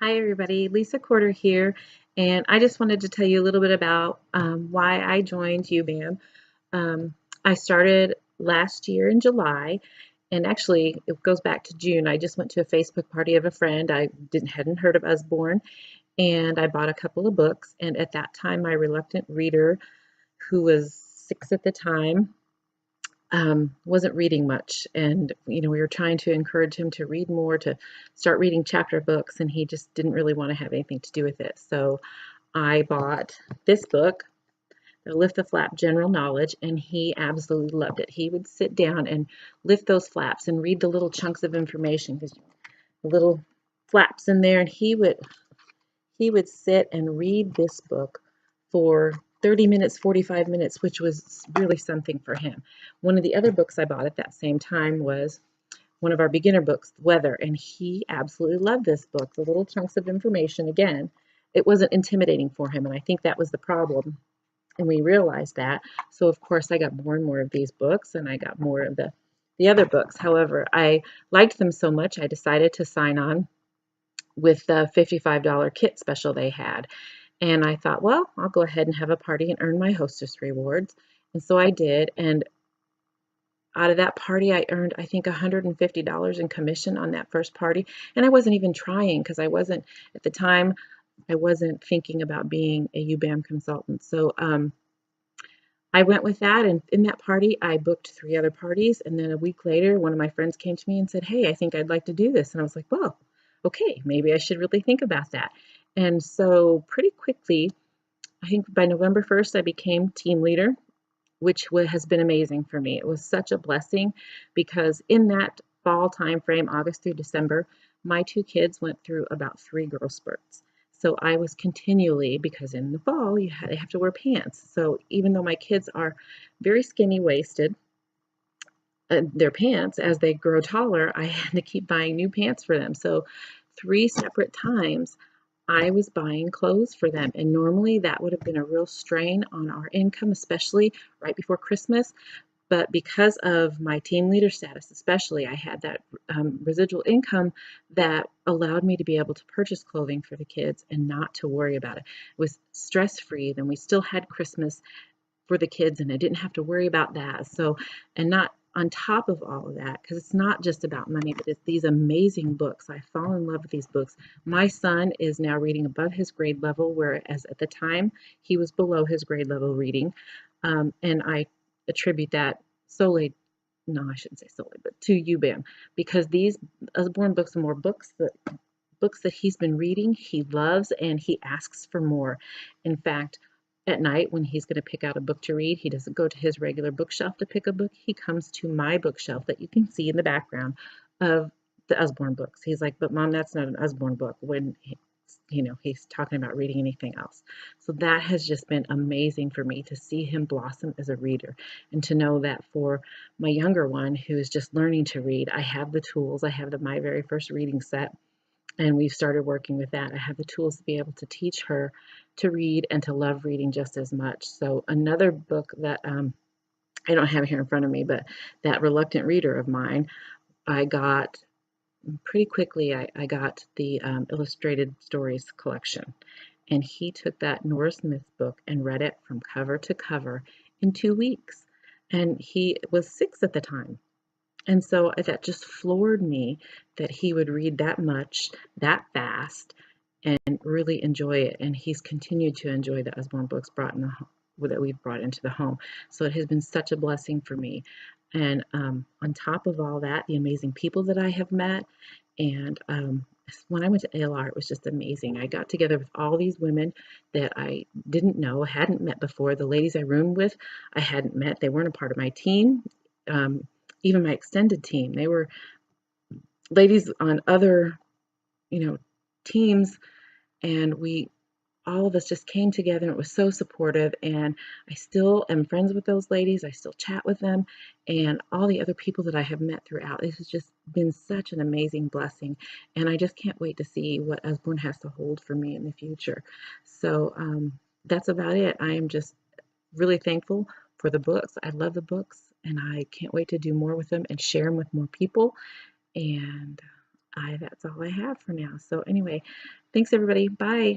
Hi everybody, Lisa Corder here, and I just wanted to tell you a little bit about why I joined UBAM. I started last year in July, and actually it goes back to June. I just went to a Facebook party of a friend. I hadn't heard of Usborne, and I bought a couple of books. And at that time, my reluctant reader, who was 6 at the time, wasn't reading much, and we were trying to encourage him to read more, to start reading chapter books, and he just didn't really want to have anything to do with it. So I bought this book, the Lift the Flap General Knowledge, and he absolutely loved it. He would sit down and lift those flaps and read the little chunks of information, because the little flaps in there, and he would sit and read this book for 30 minutes, 45 minutes, which was really something for him. One of the other books I bought at that same time was one of our beginner books, Weather, and he absolutely loved this book. The little chunks of information, again, it wasn't intimidating for him, and I think that was the problem. And we realized that. So, of course, I got more and more of these books, and I got more of the other books. However, I liked them so much, I decided to sign on with the $55 kit special they had. And I thought, well, I'll go ahead and have a party and earn my hostess rewards. And so I did. And out of that party, I earned, I think, $150 in commission on that first party. And I wasn't even trying, because at the time, I wasn't thinking about being a UBAM consultant. So I went with that. And in that party, I booked 3 other parties. And then a week later, one of my friends came to me and said, hey, I think I'd like to do this. And I was like, well, okay, maybe I should really think about that. And so pretty quickly, I think by November 1st, I became team leader, which has been amazing for me. It was such a blessing, because in that fall time frame, August through December, my 2 kids went through about 3 growth spurts. So I was continually, because in the fall they have to wear pants. So even though my kids are very skinny waisted, their pants, as they grow taller, I had to keep buying new pants for them. So 3 separate times I was buying clothes for them, and normally that would have been a real strain on our income, especially right before Christmas. But because of my team leader status, especially, I had that residual income that allowed me to be able to purchase clothing for the kids and not to worry about it. It was stress-free. Then we still had Christmas for the kids, and I didn't have to worry about that. So, and not on top of all of that, because it's not just about money, but it's these amazing books. I fall in love with these books. My son is now reading above his grade level, whereas at the time he was below his grade level reading. And I attribute that solely, no, I shouldn't say solely, but to UBAM, because these Usborne Books and More books that he's been reading, he loves, and he asks for more. In fact, at night when he's going to pick out a book to read, he doesn't go to his regular bookshelf to pick a book. He comes to my bookshelf that you can see in the background of the Usborne books. He's like, but Mom, that's not an Usborne book, when he's talking about reading anything else. So that has just been amazing for me to see him blossom as a reader, and to know that for my younger one who is just learning to read, I have the tools. I have my very first reading set, and we've started working with that. I have the tools to be able to teach her to read and to love reading just as much. So another book that I don't have here in front of me, but that reluctant reader of mine, I got pretty quickly. I got the illustrated stories collection, and he took that Nora Smith book and read it from cover to cover in 2 weeks. And he was 6 at the time. And so that just floored me, that he would read that much, that fast, and really enjoy it. And he's continued to enjoy the Usborne books that we've brought into the home. So it has been such a blessing for me. And on top of all that, the amazing people that I have met. And when I went to ALR, it was just amazing. I got together with all these women that I didn't know, hadn't met before. The ladies I roomed with, I hadn't met. They weren't a part of my team. Even my extended team, they were ladies on other, teams, and all of us just came together, and it was so supportive. And I still am friends with those ladies. I still chat with them, and all the other people that I have met throughout. It has just been such an amazing blessing, and I just can't wait to see what Usborne has to hold for me in the future. So that's about it. I am just really thankful for the books. I love the books, and I can't wait to do more with them and share them with more people. And that's all I have for now. So anyway, thanks everybody. Bye.